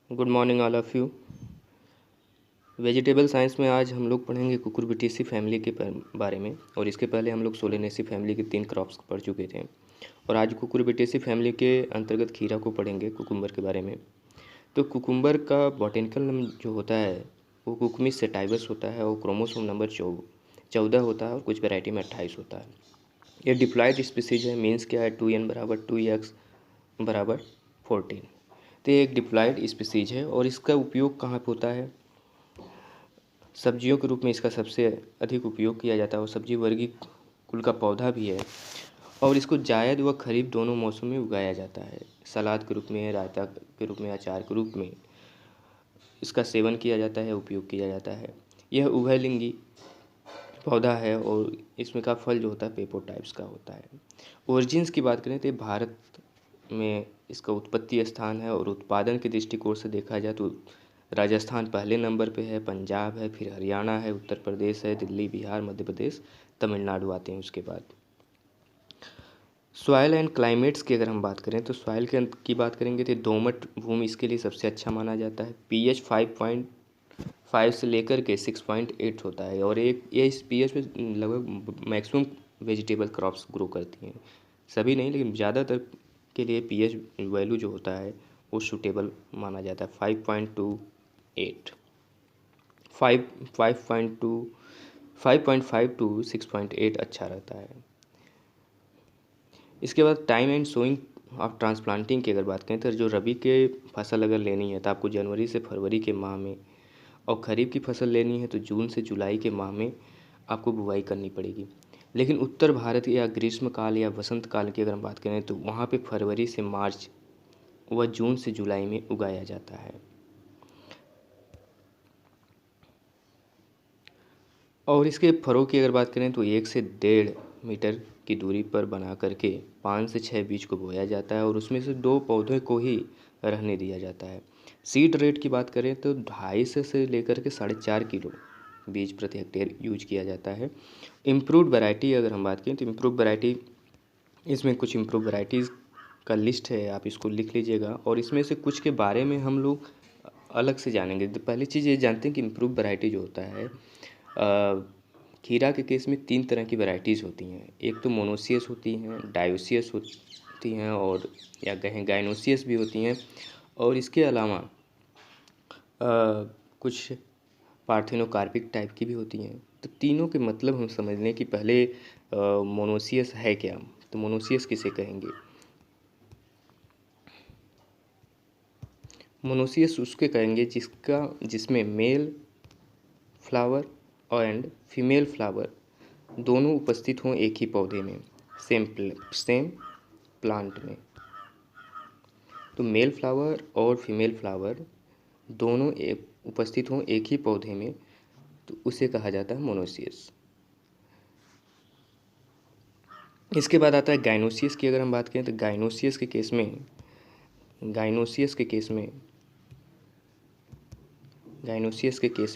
Good morning all of you. Vegetable science में आज हम लोग पढ़ेंगे कुकुरबिटेसी फैमिली के बारे में। और इसके पहले हम लोग सोलेनेसी फैमिली के 3 क्रॉप्स पढ़ चुके थे। और आज कुकुरबिटेसी फैमिली के अंतर्गत खीरा को पढ़ेंगे, कुकुम्बर के बारे में। तो कुकुम्बर का बॉटेनिकल नेम जो होता है वो कुकुमिस सेटाइवस होता है और क्रोमोसोम नंबर 14 होता है और कुछ वैरायटी में 28 होता है। ये डिप्लॉयड स्पीसीज है। मीन्स क्या है, 2n बराबर 2x बराबर 14। तो ये एक डिप्लॉयड स्पीसीज है और इसका उपयोग कहाँ पे होता है? सब्जियों के रूप में इसका सबसे अधिक उपयोग किया जाता है और सब्जी वर्गीय कुल का पौधा भी है। और इसको जायद व खरीफ दोनों मौसम में उगाया जाता है। सलाद के रूप में, रायता के रूप में, अचार के रूप में इसका सेवन किया जाता है, उपयोग किया जाता है। यह उभयलिंगी पौधा है और इसमें का फल जो होता है पेपर टाइप्स का होता है। ओरिजिन्स की बात करें तो भारत में इसका उत्पत्ति स्थान है और उत्पादन के दृष्टिकोण से देखा जाए तो राजस्थान पहले नंबर पे है, पंजाब है, फिर हरियाणा है, उत्तर प्रदेश है, दिल्ली, बिहार, मध्य प्रदेश, तमिलनाडु आते हैं उसके बाद। सॉइल एंड क्लाइमेट्स की अगर हम बात करें तो सॉइल की बात करेंगे तो दोमट भूमि इसके लिए सबसे अच्छा माना जाता है। pH 5.5 से लेकर के 6.8 होता है और ये इस pH पे लगभग मैक्सिमम वेजिटेबल क्रॉप्स ग्रो करती हैं। सभी नहीं, लेकिन ज़्यादातर के लिए pH वैल्यू जो होता है वो सूटेबल माना जाता है। 5.28 5.5 टू 6.8 अच्छा रहता है। इसके बाद time and sowing of transplanting की अगर बात करें तो जो रबी के फसल अगर लेनी है तो आपको जनवरी से फरवरी के माह में, और खरीफ की फसल लेनी है तो जून से जुलाई के माह में आपको बुवाई करनी पड़ेगी। लेकिन उत्तर भारत या ग्रीष्मकाल या वसंत काल की अगर हम बात करें तो वहाँ पे फरवरी से मार्च व जून से जुलाई में उगाया जाता है। और इसके फरों की अगर बात करें तो 1 से 1.5 मीटर की दूरी पर बना करके 5 से 6 बीज को बोया जाता है और उसमें से 2 पौधे को ही रहने दिया जाता है। सीड रेट की बात करें तो 250 से लेकर के 4.5 किलो बीज प्रति हेक्टेयर यूज किया जाता है। इम्प्रूव्ड वैरायटी अगर हम बात करें तो इम्प्रूव वैरायटी, इसमें कुछ इम्प्रूव वैराइटीज़ का लिस्ट है, आप इसको लिख लीजिएगा और इसमें से कुछ के बारे में हम लोग अलग से जानेंगे। तो पहली चीज़ ये जानते हैं कि इम्प्रूव वैरायटी जो होता है, खीरा के केस में 3 तरह की वैरायटीज़ होती हैं। एक तो मोनोसियस होती हैं, डायोसियस होती हैं और या कहें गाइनोसियस भी होती हैं। और इसके अलावा कुछ पार्थेनोकार्पिक टाइप की भी होती हैं। तो तीनों के मतलब हम समझ लें कि पहले मोनोसियस है क्या। तो मोनोसियस किसे कहेंगे? मोनोसियस उसके कहेंगे जिसमें male flower and female flower दोनों उपस्थित हों एक ही पौधे में, सेम प्लांट में। तो मेल फ्लावर और फीमेल फ्लावर दोनों उपस्थित हों एक ही पौधे में, तो उसे कहा जाता है मोनोसियस। इसके बाद आता है गाइनोसियस की अगर हम बात करें तो गाइनोसियस के केस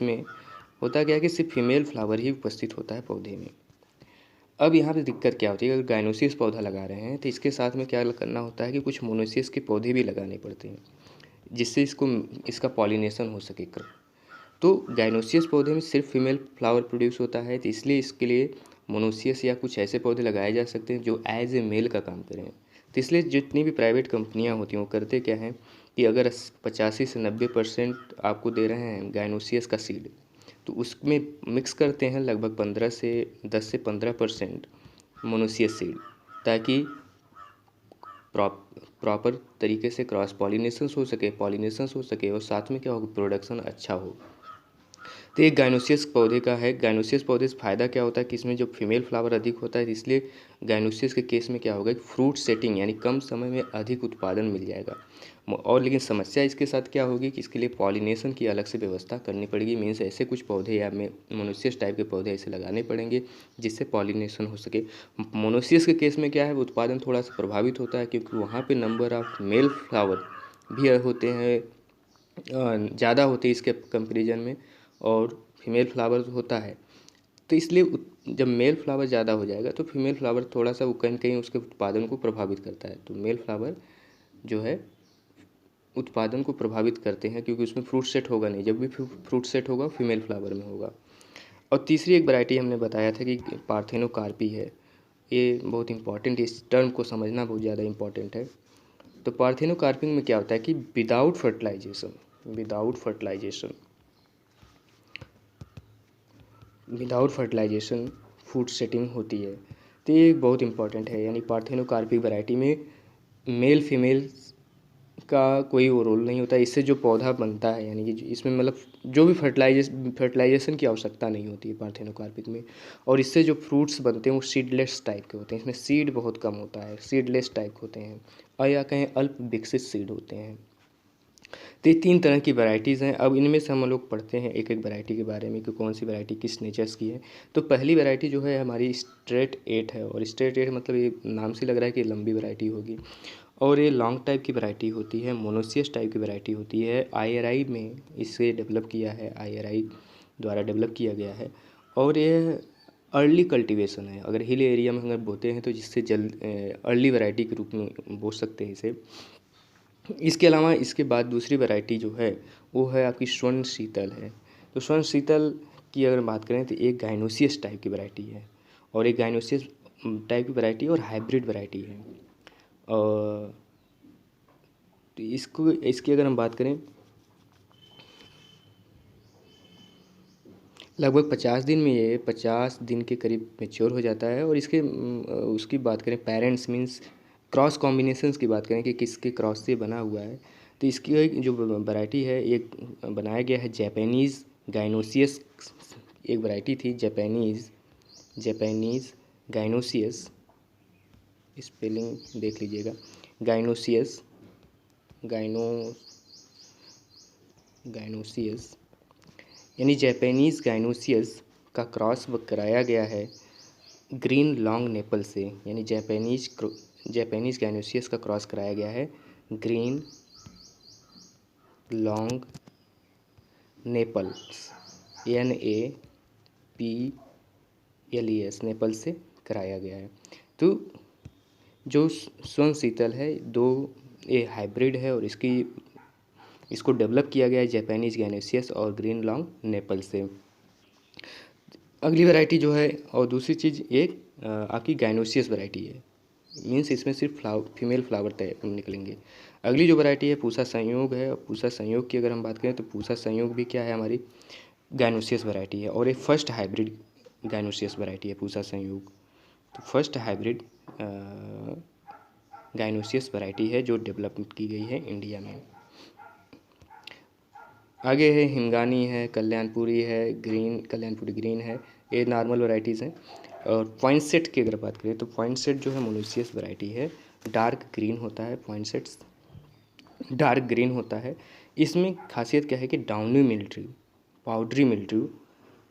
में होता क्या है कि सिर्फ फीमेल फ्लावर ही उपस्थित होता है पौधे में। अब यहाँ पे दिक्कत क्या होती है, अगर गाइनोसियस पौधा लगा रहे हैं तो इसके साथ में क्या करना होता है कि कुछ मोनोसियस के पौधे भी लगाने पड़ते हैं जिससे इसका पॉलिनेशन हो सके। तो गाइनोसियस पौधे में सिर्फ फीमेल फ्लावर प्रोड्यूस होता है, तो इसलिए इसके लिए मोनोसियस या कुछ ऐसे पौधे लगाए जा सकते हैं जो एज ए मेल का काम करें। तो इसलिए जितनी भी प्राइवेट कंपनियां होती हैं वो करते क्या हैं कि अगर 85 से 90% आपको दे रहे हैं गाइनोसियस का सीड, तो उसमें मिक्स करते हैं लगभग 10 से 15% मोनोसियस सीड, ताकि प्रॉपर तरीके से क्रॉस पॉलिनेशंस हो सके और साथ में क्या हो, प्रोडक्शन अच्छा हो। तो एक गाइनोसियस पौधे का है। गाइनोसियस पौधे से फ़ायदा क्या होता है कि इसमें जो फीमेल फ्लावर अधिक होता है, इसलिए गाइनोसियस के केस में क्या होगा कि फ्रूट सेटिंग यानी कम समय में अधिक उत्पादन मिल जाएगा। और लेकिन समस्या इसके साथ क्या होगी कि इसके लिए पॉलिनेशन की अलग से व्यवस्था करनी पड़ेगी। मीन्स ऐसे कुछ पौधे या मोनोसियस टाइप के पौधे ऐसे लगाने पड़ेंगे जिससे पॉलिनेशन हो सके। मोनोसियस के केस में क्या है, उत्पादन थोड़ा सा प्रभावित होता है क्योंकि वहाँ पर नंबर ऑफ मेल फ्लावर भी होते हैं, ज़्यादा होते हैं इसके कंपेरिजन में, और फीमेल फ्लावर होता है। तो इसलिए जब मेल फ्लावर ज़्यादा हो जाएगा तो फीमेल फ्लावर थोड़ा सा वो कहीं न कहीं उसके उत्पादन को प्रभावित करता है। तो मेल फ्लावर जो है उत्पादन को प्रभावित करते हैं, क्योंकि उसमें फ्रूट सेट होगा नहीं। जब भी फ्रूट सेट होगा फीमेल फ्लावर में होगा। और तीसरी एक वैरायटी हमने बताया था कि पार्थेनोकार्पी है। ये बहुत इंपॉर्टेंट, इस टर्म को समझना बहुत ज़्यादा इंपॉर्टेंट है। तो पार्थेनोकार्पिंग में क्या होता है कि विदाउट फर्टिलाइजेशन फूड सेटिंग होती है। तो ये बहुत इंपॉर्टेंट है। यानी पार्थेनोकार्पिक वैरायटी में मेल फीमेल का कोई वो रोल नहीं होता। इससे जो पौधा बनता है, यानी कि इसमें मतलब जो भी फर्टिलाइजेशन की आवश्यकता नहीं होती है पार्थेनोकार्पिक में। और इससे जो फ्रूट्स बनते हैं वो सीडलेस टाइप के होते हैं। इसमें सीड बहुत कम होता है, सीडलेस टाइप होते हैं, और या कहें अल्प विकसित सीड होते हैं। तो ये 3 तरह की वैरायटीज़ हैं। अब इनमें से हम लोग पढ़ते हैं एक एक वैरायटी के बारे में कि कौन सी वैरायटी किस नेचर्स की है। तो पहली वैरायटी जो है हमारी स्ट्रेट 8 है। और स्ट्रेट 8 मतलब ये नाम से लग रहा है कि लंबी वैरायटी होगी। और ये लॉन्ग टाइप की वैरायटी होती है, मोनोसियस टाइप की वैरायटी होती है। IRI में इसे डेवलप किया है, IRI द्वारा डेवलप किया गया है। और ये अर्ली कल्टीवेशन है। अगर हिल एरिया में अगर बोते हैं तो जिससे जल्द अर्ली वैरायटी के रूप में बो सकते हैं इसे। इसके अलावा इसके बाद दूसरी वैरायटी जो है वो है आपकी स्वर्ण शीतल है। तो स्वर्ण शीतल की अगर बात करें तो एक गाइनोसियस टाइप की वैरायटी है, और एक गाइनोसियस टाइप की वैरायटी और हाइब्रिड वैरायटी है। और तो इसकी अगर हम बात करें, लगभग 50 दिन में ये 50 दिन के करीब मैच्योर हो जाता है। और इसके उसकी बात करें पेरेंट्स मीन्स क्रॉस कॉम्बिनेशंस की बात करें कि किसके क्रॉस से बना हुआ है, तो इसकी एक जो वैरायटी है एक बनाया गया है जापानीज़ गाइनोसियस। एक वैरायटी थी जापानीज़ गाइनोसियस, स्पेलिंग देख लीजिएगा, गाइनोसियस गाइनोसियस यानी जापानीज़ गाइनोसियस का क्रॉस कराया गया है ग्रीन लॉन्ग नेपल से। यानी जापानीज़ गाइनोसियस का क्रॉस कराया गया है green long Naples NAPLES nipple से कराया गया है। तो जो स्वर्ण शीतल है ये हाइब्रिड है, और इसको डेवलप किया गया है जापानीज़ गाइनोसियस और ग्रीन लॉन्ग नेपल से। अगली वैरायटी जो है और दूसरी चीज़ एक आपकी गाइनोसियस वैरायटी है, मीन्स इसमें सिर्फ फीमेल फ्लावर तय निकलेंगे। अगली जो वैरायटी है पूसा संयोग है। और पूसा संयोग की अगर हम बात करें तो पूसा संयोग भी क्या है, हमारी गाइनोसियस वैरायटी है, और ये फर्स्ट हाइब्रिड गाइनोसियस वैरायटी है पूसा संयोग। तो फर्स्ट हाइब्रिड गाइनोसियस वैरायटी है जो डेवलप की गई है इंडिया में। आगे है हिमगानी है, कल्याणपुरी ग्रीन है, ये नॉर्मल वैरायटीज़ हैं। और पॉइंटसेट की अगर बात करें तो पॉइंटसेट जो है मोनोसियस वैरायटी है, डार्क ग्रीन होता है, पॉइंटसेट्स डार्क ग्रीन होता है। इसमें खासियत क्या है कि डाउनी मिल्ड्यू, पाउडरी मिल्ड्यू,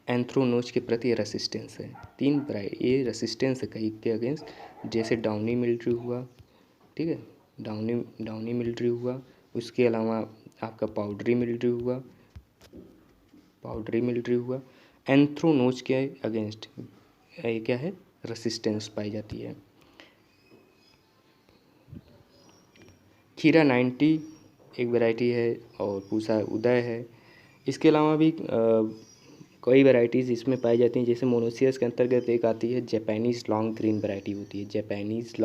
एंथ्रोनोज के प्रति ये रेसिस्टेंस है। ये रेसिस्टेंस है कहीं के अगेंस्ट, जैसे डाउनी मिल्ड्यू हुआ, ठीक है, डाउनी मिल्ड्यू हुआ। उसके अलावा आपका पाउडरी मिल्ड्यू हुआ, एंथ्रोनोज के अगेंस्ट ये क्या है, रेसिस्टेंस पाई जाती है। खीरा 90 एक वैरायटी है, और पूसा उदय है। इसके अलावा भी कई वैरायटीज़ इसमें पाई जाती हैं। जैसे मोनोसियस के अंतर्गत एक आती है जापानीज़ लॉन्ग ग्रीन वैरायटी होती है, जापानीज़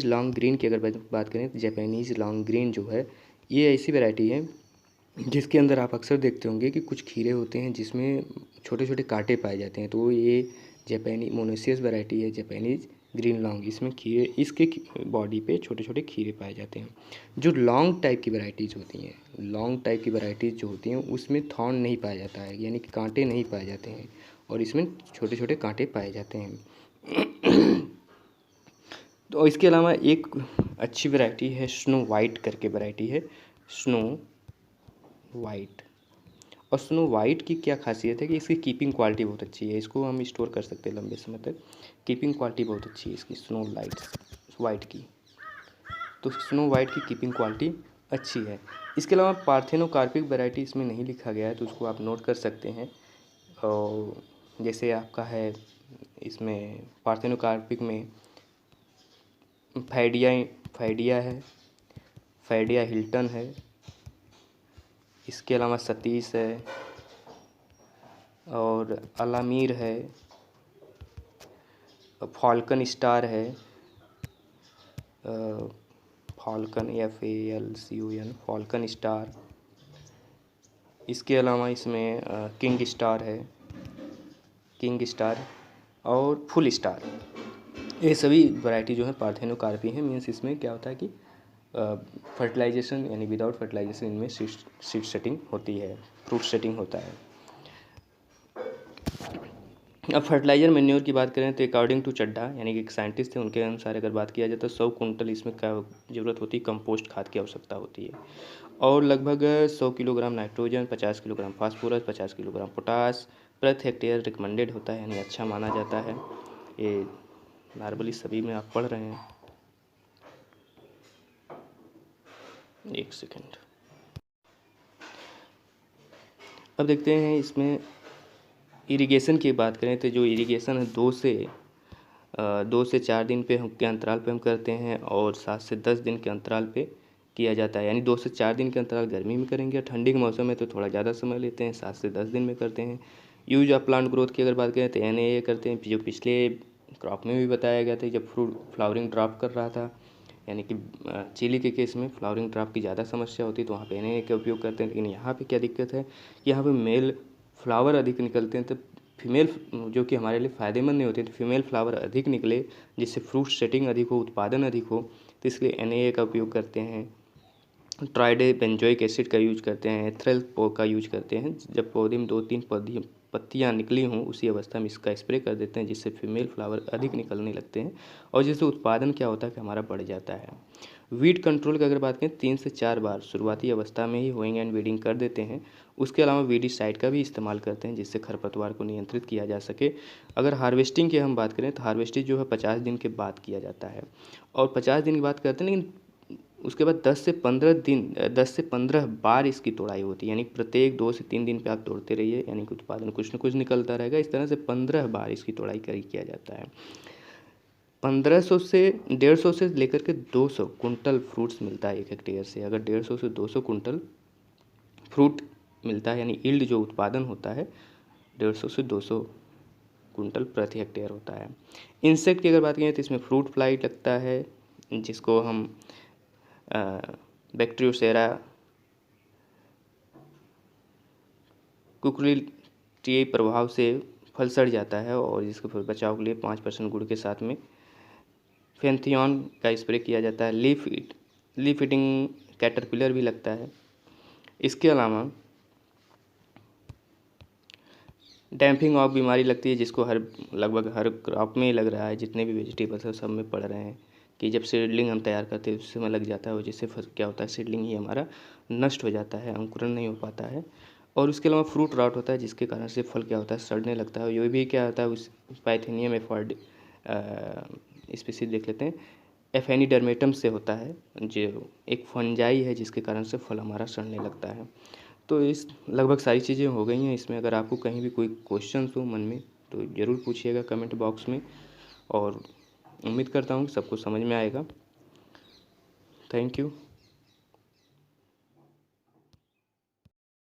लॉन्ग ग्रीन की अगर बात करें तो जापानीज़ लॉन्ग ग्रीन जो है ये ऐसी वैरायटी है जिसके अंदर आप अक्सर देखते होंगे कि कुछ खीरे होते हैं जिसमें छोटे छोटे कांटे पाए जाते हैं। तो ये जापानी मोनोसियस वैरायटी है जापानीज़ ग्रीन लॉन्ग। इसमें खीरे, इसके बॉडी पे छोटे छोटे खीरे पाए जाते हैं। जो लॉन्ग टाइप की वैरायटीज़ जो होती हैं उसमें थॉर्न नहीं पाया जाता है, यानी कि कांटे नहीं पाए जाते हैं, और इसमें छोटे छोटे कांटे पाए जाते हैं। तो इसके अलावा एक अच्छी वैरायटी है स्नो वाइट करके वैरायटी है, स्नो वाइट। और स्नो वाइट की क्या खासियत है कि इसकी कीपिंग क्वालिटी बहुत अच्छी है, इसको हम स्टोर कर सकते हैं लंबे समय तक। कीपिंग क्वालिटी बहुत अच्छी है इसकी स्नो वाइट की। तो स्नो वाइट की कीपिंग क्वालिटी अच्छी है। इसके अलावा पार्थेनोकार्पिक वैरायटी इसमें नहीं लिखा गया है, तो उसको आप नोट कर सकते हैं। और जैसे आपका है इसमें पार्थेनोकार्पिक में फैडिया है, फैडिया हिल्टन है, इसके अलावा सतीश है और अलामीर है, फॉल्कन स्टार है, फॉल्कन FALCON फॉल्कन स्टार। इसके अलावा इसमें किंग स्टार है, किंग स्टार और फुल स्टार। ये सभी वैरायटी जो है पार्थेनोकार्पी हैं। मीन्स इसमें क्या होता है कि फर्टिलाइजेशन यानी विदाउट फर्टिलाइजेशन इनमें सीड सेटिंग होती है, फ्रूट सेटिंग होता है। अब फर्टिलाइजर मैन्योर की बात करें तो अकॉर्डिंग टू चड्ढा यानी कि एक साइंटिस्ट थे, उनके अनुसार अगर बात किया जाए तो 100 कुंटल इसमें क्या ज़रूरत होती है, कंपोस्ट खाद की आवश्यकता होती है। और लगभग 100 kilogram nitrogen, 50 kilogram phosphorus, 50 kilogram potash प्रति हेक्टेयर रिकमेंडेड होता है, यानी अच्छा माना जाता है। ये नॉर्मली सभी में आप पढ़ रहे हैं। एक सेकेंड, अब देखते हैं इसमें इरिगेशन की बात करें तो जो इरिगेशन है 2 से 4 दिन पे हम के अंतराल पे हम करते हैं और 7 से 10 दिन के अंतराल पे किया जाता है। यानी 2 से 4 दिन के अंतराल गर्मी में करेंगे, ठंडी के मौसम में तो थोड़ा ज़्यादा समय लेते हैं, 7 से 10 दिन में करते हैं। यूज ऑफ प्लांट ग्रोथ की अगर बात करें तो NAA करते हैं, जो पिछले क्रॉप में भी बताया गया था जब फ्लावरिंग ड्रॉप कर रहा था, यानी कि चिली के केस में फ्लावरिंग ड्रॉप की ज़्यादा समस्या होती है तो वहाँ पे NAA का उपयोग करते हैं। लेकिन यहाँ पे क्या दिक्कत है कि यहाँ पे मेल फ्लावर अधिक निकलते हैं, तो फीमेल जो कि हमारे लिए फ़ायदेमंद नहीं होते, तो फीमेल फ्लावर अधिक निकले जिससे फ्रूट सेटिंग अधिक हो, उत्पादन अधिक हो, तो इसलिए NAA का उपयोग करते हैं। ट्राइडे बेंजोइक एसिड का यूज करते हैं, एथ्रेल पो का यूज करते हैं। जब पौधे में 2-3 पत्तियाँ निकली हों उसी अवस्था में इसका स्प्रे कर देते हैं, जिससे फीमेल फ्लावर अधिक निकलने लगते हैं और जिससे उत्पादन क्या होता है कि हमारा बढ़ जाता है। वीड कंट्रोल की अगर बात करें 3 से 4 बार शुरुआती अवस्था में ही होइंग एंड वीडिंग कर देते हैं। उसके अलावा वीडिसाइड का भी इस्तेमाल करते हैं जिससे खरपतवार को नियंत्रित किया जा सके। अगर हार्वेस्टिंग की हम बात करें तो हार्वेस्टिंग जो है 50 दिन के बाद किया जाता है और 50 दिन की बात करते हैं, लेकिन उसके बाद 10 से 15 बार इसकी तोड़ाई होती है, यानी प्रत्येक 2 से 3 दिन पे आप तोड़ते रहिए, यानी कि उत्पादन कुछ न कुछ निकलता रहेगा। इस तरह से 15 बार इसकी तोड़ाई किया जाता है। 1500 से 150 से लेकर के 200 कुंटल फ्रूट्स मिलता है 1 हेक्टेयर से। अगर 150 से 200 कुंटल फ्रूट मिलता है, यानी यील्ड जो उत्पादन होता है 150 से 200 कुंटल प्रति हेक्टेयर होता है। इंसेक्ट की अगर बात करें तो इसमें फ्रूट फ्लाई लगता है, जिसको हम बैक्टीरियोसेरा कुकुरटियाई प्रभाव से फल सड़ जाता है और इसके फिर बचाव के लिए 5% गुड़ के साथ में फेंथियॉन का स्प्रे किया जाता है। लीफ ईटिंग कैटरपिलर भी लगता है। इसके अलावा डैम्पिंग ऑफ बीमारी लगती है, जिसको लगभग हर क्रॉप में लग रहा है, जितने भी वेजिटेबल्स हैं सब में पड़ रहे हैं कि जब सीडलिंग हम तैयार करते हैं उस समय लग जाता है और जिससे क्या होता है सीडलिंग ही हमारा नष्ट हो जाता है, अंकुरण नहीं हो पाता है। और उसके अलावा फ्रूट रॉट होता है, जिसके कारण से फल क्या होता है सड़ने लगता है। ये भी क्या होता है उस पाइथेनियम एफॉर्ड स्पीसीज देख लेते हैं, एफेनिडर्मेटम से होता है, जो एक फंजाई है जिसके कारण से फल हमारा सड़ने लगता है। तो इस लगभग सारी चीज़ें हो गई हैं। इसमें अगर आपको कहीं भी कोई क्वेश्चन हो मन में तो ज़रूर पूछिएगा कमेंट बॉक्स में, और उम्मीद करता हूँ कि सबको समझ में आएगा। Thank you.